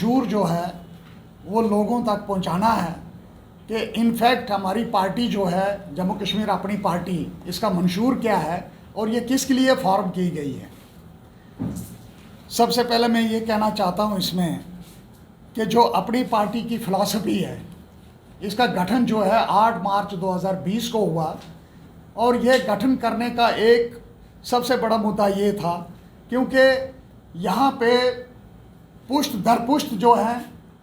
मंशूर जो है वो लोगों तक पहुंचाना है कि इनफैक्ट हमारी पार्टी जो है जम्मू कश्मीर अपनी पार्टी, इसका मंशूर क्या है और ये किसके लिए फॉर्म की गई है। सबसे पहले मैं ये कहना चाहता हूँ इसमें कि जो अपनी पार्टी की फ़िलासफ़ी है, इसका गठन जो है 8 मार्च 2020 को हुआ और ये गठन करने का एक सबसे बड़ा मुद्दा ये था क्योंकि यहाँ पे पुश्त दर पुश्त जो है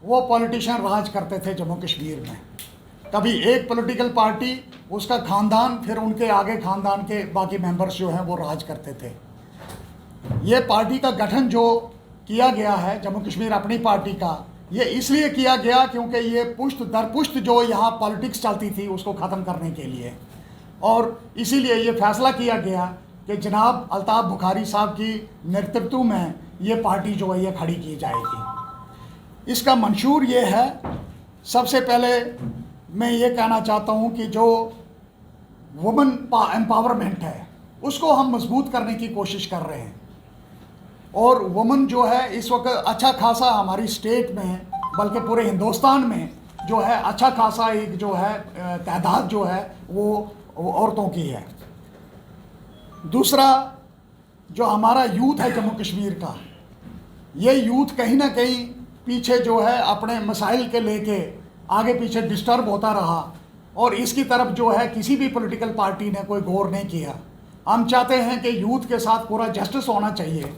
वो पॉलिटिशियन राज करते थे जम्मू कश्मीर में। कभी एक पॉलिटिकल पार्टी, उसका ख़ानदान, फिर उनके आगे ख़ानदान के बाकी मेंबर्स जो हैं वो राज करते थे। ये पार्टी का गठन जो किया गया है जम्मू कश्मीर अपनी पार्टी का, ये इसलिए किया गया क्योंकि ये पुश्त दर पुश्त जो यहाँ पॉलिटिक्स चलती थी उसको ख़त्म करने के लिए, और इसीलिए ये फैसला किया गया कि जनाब अल्ताफ़ बुखारी साहब की नेतृत्व में ये पार्टी जो है ये खड़ी की जाएगी। इसका मंशूर ये है, सबसे पहले मैं ये कहना चाहता हूँ कि जो वुमेन एम्पावरमेंट है उसको हम मजबूत करने की कोशिश कर रहे हैं, और वुमेन जो है इस वक्त अच्छा खासा हमारी स्टेट में, बल्कि पूरे हिंदुस्तान में जो है अच्छा खासा एक जो है तादाद जो है वो औरतों की है। दूसरा, जो हमारा यूथ है जम्मू कश्मीर का, ये यूथ कहीं ना कहीं पीछे जो है अपने मसाइल के लेके आगे पीछे डिस्टर्ब होता रहा और इसकी तरफ जो है किसी भी पॉलिटिकल पार्टी ने कोई गौर नहीं किया। हम चाहते हैं कि यूथ के साथ पूरा जस्टिस होना चाहिए।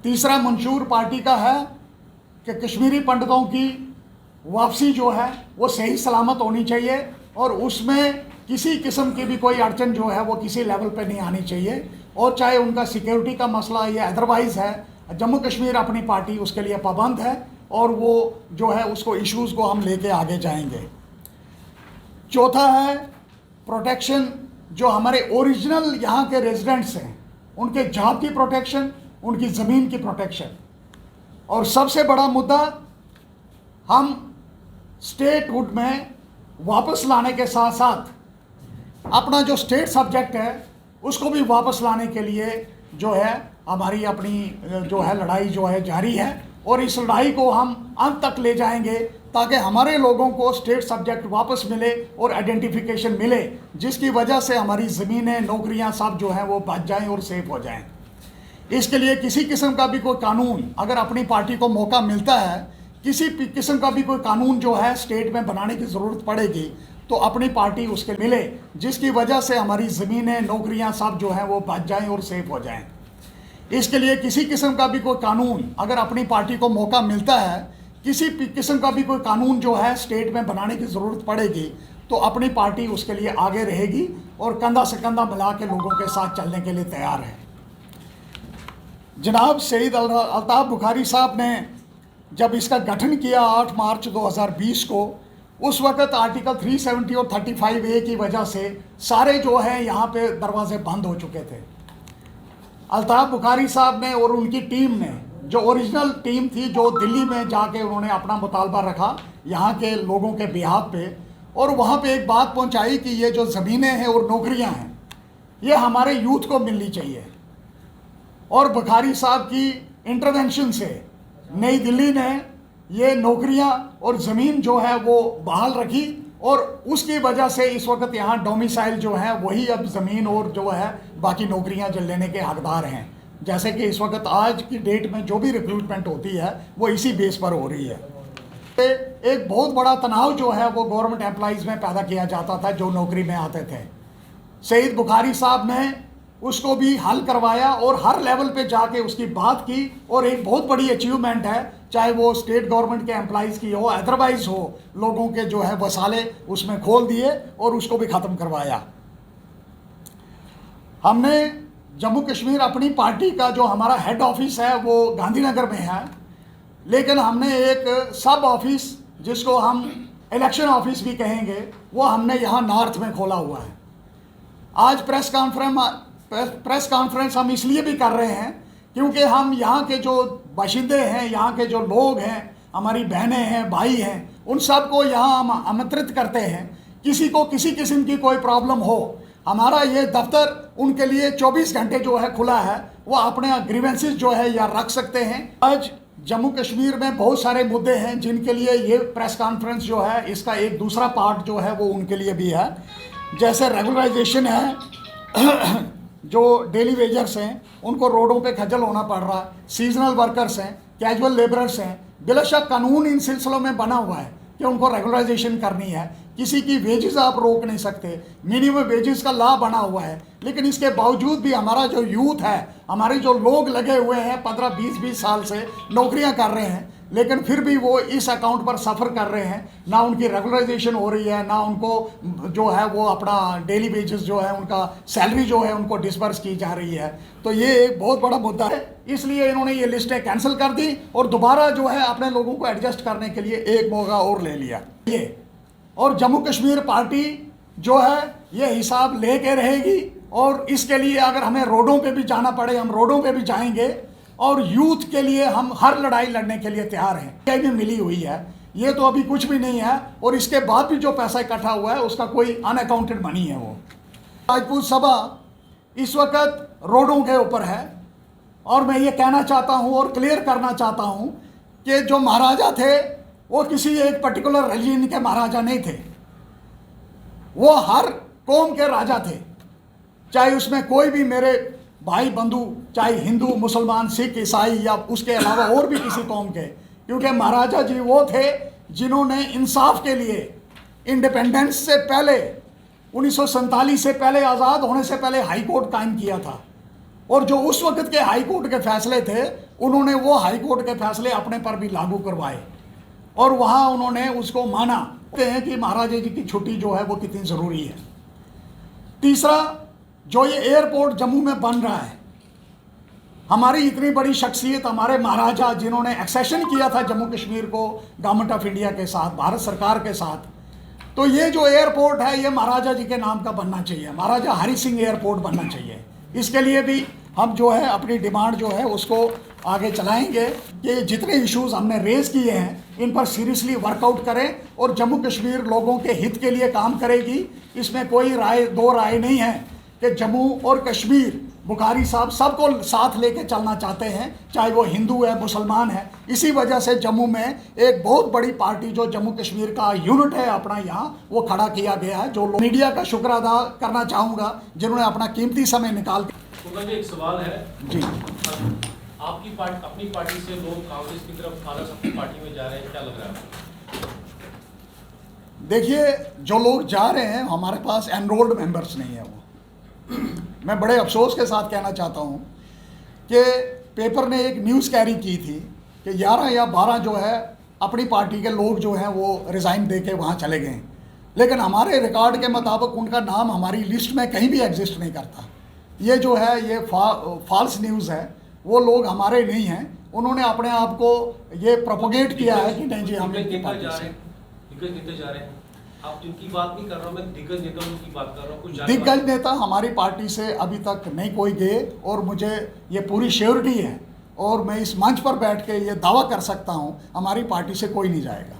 तीसरा मंशूर पार्टी का है कि कश्मीरी पंडितों की वापसी जो है वो सही सलामत होनी चाहिए और उसमें किसी किस्म की भी कोई अड़चन जो है वो किसी लेवल पे नहीं आनी चाहिए, और चाहे उनका सिक्योरिटी का मसला या अदरवाइज़ है, जम्मू कश्मीर अपनी पार्टी उसके लिए पाबंद है और वो जो है उसको इश्यूज़ को हम लेके आगे जाएंगे। चौथा है प्रोटेक्शन, जो हमारे ओरिजिनल यहाँ के रेजिडेंट्स हैं उनके जॉब की प्रोटेक्शन, उनकी ज़मीन की प्रोटेक्शन, और सबसे बड़ा मुद्दा हम स्टेटहुड में वापस लाने के साथ साथ अपना जो स्टेट सब्जेक्ट है उसको भी वापस लाने के लिए जो है हमारी अपनी जो है लड़ाई जो है जारी है, और इस लड़ाई को हम अंत तक ले जाएंगे ताकि हमारे लोगों को स्टेट सब्जेक्ट वापस मिले और आइडेंटिफिकेशन मिले, जिसकी वजह से हमारी ज़मीनें, नौकरियां सब जो हैं वो बच जाएं और सेफ हो जाएं। इसके लिए किसी किस्म का भी कोई कानून, अगर अपनी पार्टी को मौका मिलता है, किसी किस्म का भी कोई कानून जो है स्टेट में बनाने की ज़रूरत पड़ेगी तो अपनी पार्टी उसके मिले, जिसकी वजह से हमारी ज़मीनें, नौकरियां सब जो हैं वो बच जाएं और सेफ हो जाएं। इसके लिए किसी किस्म का भी कोई कानून, अगर अपनी पार्टी को मौका मिलता है, किसी किस्म का भी कोई कानून जो है स्टेट में बनाने की ज़रूरत पड़ेगी तो अपनी पार्टी उसके लिए आगे रहेगी और कंधा से कंधा मिला के लोगों के साथ चलने के लिए तैयार है। जनाब सईद अल्ताफ़ बुखारी साहब ने जब इसका गठन किया 8 मार्च 2020 को, उस वक़्त आर्टिकल 370 और 35A की वजह से सारे जो हैं यहाँ पे दरवाजे बंद हो चुके थे। अल्ताफ़ बुखारी साहब ने और उनकी टीम ने, जो ओरिजिनल टीम थी, जो दिल्ली में जाके उन्होंने अपना मुतालबा रखा यहाँ के लोगों के बिहाफ पे, और वहाँ पे एक बात पहुँचाई कि ये जो ज़मीनें हैं और नौकरियाँ हैं ये हमारे यूथ को मिलनी चाहिए, और बुखारी साहब की इंटरवेंशन से नई दिल्ली ने ये नौकरियां और ज़मीन जो है वो बहाल रखी, और उसकी वजह से इस वक्त यहाँ डोमिसाइल जो है वही अब ज़मीन और जो है बाकी नौकरियां जो लेने के हकदार हैं। जैसे कि इस वक्त आज की डेट में जो भी रिक्रूटमेंट होती है वो इसी बेस पर हो रही है। एक बहुत बड़ा तनाव जो है वो गवर्नमेंट एम्प्लॉइज़ में पैदा किया जाता था जो नौकरी में आते थे। सईद बुखारी साहब ने उसको भी हल करवाया और हर लेवल पे जाके उसकी बात की, और एक बहुत बड़ी अचीवमेंट है, चाहे वो स्टेट गवर्नमेंट के एम्प्लॉइज़ की हो, अदरवाइज़ हो, लोगों के जो है वसाले उसमें खोल दिए और उसको भी ख़त्म करवाया। हमने जम्मू कश्मीर अपनी पार्टी का जो हमारा हेड ऑफिस है वो गांधीनगर में है, लेकिन हमने एक सब ऑफिस जिसको हम इलेक्शन ऑफिस भी कहेंगे वो हमने यहाँ नॉर्थ में खोला हुआ है। आज प्रेस कॉन्फ्रेंस हम इसलिए भी कर रहे हैं क्योंकि हम यहाँ के जो बाशिंदे हैं, यहाँ के जो लोग हैं, हमारी बहनें हैं, भाई हैं, उन सब को यहाँ हम आमंत्रित करते हैं। किसी को किसी किस्म की कोई प्रॉब्लम हो, हमारा ये दफ्तर उनके लिए 24 घंटे जो है खुला है, वो अपने ग्रीवेंसेस जो है या रख सकते हैं। आज जम्मू कश्मीर में बहुत सारे मुद्दे हैं जिनके लिए ये प्रेस कॉन्फ्रेंस जो है इसका एक दूसरा पार्ट जो है वो उनके लिए भी है। जैसे रेगुलराइजेशन है, जो डेली वेजर्स हैं उनको रोडों पे खज्जल होना पड़ रहा है, सीजनल वर्कर्स हैं, कैजुअल लेबरर्स हैं, बेशक कानून इन सिलसिलों में बना हुआ है कि उनको रेगुलराइजेशन करनी है, किसी की वेजेस आप रोक नहीं सकते, मिनिमम वेजेस का लॉ बना हुआ है। लेकिन इसके बावजूद भी हमारा जो यूथ है, हमारे जो लोग लगे हुए हैं 15-20 साल से नौकरियां कर रहे हैं, लेकिन फिर भी वो इस अकाउंट पर सफ़र कर रहे हैं, ना उनकी रेगुलराइजेशन हो रही है, ना उनको जो है वो अपना डेली वेजेस जो है उनका सैलरी जो है उनको डिसबर्स की जा रही है। तो ये एक बहुत बड़ा मुद्दा है, इसलिए इन्होंने ये लिस्टें कैंसिल कर दी और दोबारा जो है अपने लोगों को एडजस्ट करने के लिए एक मौका और ले लिया ये। और जम्मू कश्मीर पार्टी जो है ये हिसाब ले के रहेगी और इसके लिए अगर हमें रोडों पे भी जाना पड़े हम रोडों पे भी जाएंगे और यूथ के लिए हम हर लड़ाई लड़ने के लिए तैयार हैं। क्या भी मिली हुई है, ये तो अभी कुछ भी नहीं है और इसके बाद भी जो पैसा इकट्ठा हुआ है उसका कोई अनअकाउंटेड मनी है वो। राजपूत सभा इस वक्त रोडों के ऊपर है और मैं ये कहना चाहता हूँ और क्लियर करना चाहता हूँ कि जो महाराजा थे वो किसी एक पर्टिकुलर रिलीजन के महाराजा नहीं थे, वो हर कौम के राजा थे, चाहे उसमें कोई भी मेरे भाई बंधु चाहे हिंदू मुसलमान सिख ईसाई या उसके अलावा और भी किसी कौम के, क्योंकि महाराजा जी वो थे जिन्होंने इंसाफ के लिए इंडिपेंडेंस से पहले 1947 से पहले आज़ाद होने से पहले हाई कोर्ट कायम किया था और जो उस वक्त के हाई कोर्ट के फैसले थे उन्होंने वो हाई कोर्ट के फैसले अपने पर भी लागू करवाए और वहाँ उन्होंने उसको माना। कहते हैं कि महाराजा जी की छुट्टी जो है वो कितनी ज़रूरी है। तीसरा, जो ये एयरपोर्ट जम्मू में बन रहा है, हमारी इतनी बड़ी शख्सियत हमारे महाराजा जिन्होंने एक्सेशन किया था जम्मू कश्मीर को गवर्नमेंट ऑफ इंडिया के साथ, भारत सरकार के साथ, तो ये जो एयरपोर्ट है ये महाराजा जी के नाम का बनना चाहिए, महाराजा हरि सिंह एयरपोर्ट बनना चाहिए। इसके लिए भी हम जो है अपनी डिमांड जो है उसको आगे चलाएंगे कि जितने इश्यूज हमने रेज किए हैं इन पर सीरियसली वर्कआउट करें और जम्मू कश्मीर लोगों के हित के लिए काम करेगी। इसमें कोई दो राय नहीं है कि जम्मू और कश्मीर, बुखारी साहब सबको साथ लेके चलना चाहते हैं, चाहे वो हिंदू है मुसलमान है। इसी वजह से जम्मू में एक बहुत बड़ी पार्टी जो जम्मू कश्मीर का यूनिट है अपना यहाँ वो खड़ा किया गया है। जो मीडिया का शुक्र अदा करना चाहूँगा जिन्होंने अपना कीमती समय निकाल के। एक सवाल है जी, आपकी पार्टी, अपनी पार्टी से लोग कांग्रेस की तरफ खालस अपनी पार्टी में जा रहे हैं, क्या लग रहा है? देखिए, जो लोग जा रहे हैं हमारे पास एनरोल्ड मेंबर्स नहीं है वो। मैं बड़े अफसोस के साथ कहना चाहता हूँ कि पेपर ने एक न्यूज़ कैरी की थी कि 11 या 12 जो है अपनी पार्टी के लोग जो हैं वो रिज़ाइन दे के वहाँ चले गए, लेकिन हमारे रिकॉर्ड के मुताबिक उनका नाम हमारी लिस्ट में कहीं भी एग्जिस्ट नहीं करता। ये जो है ये फॉल्स न्यूज़ है, वो लोग हमारे नहीं हैं, उन्होंने अपने आप को ये प्रोपोगेट किया है कि नहीं जी हम दिग्गज नेता जा रहे हैं। आप जिनकी बात नहीं कर रहा हूँ मैं, दिग्गज नेताओं की बात कर रहा हूँ। दिग्गज नेता हमारी पार्टी से अभी तक नहीं कोई गए और मुझे ये पूरी श्योरिटी है और मैं इस मंच पर बैठ के ये दावा कर सकता हूँ हमारी पार्टी से कोई नहीं जाएगा।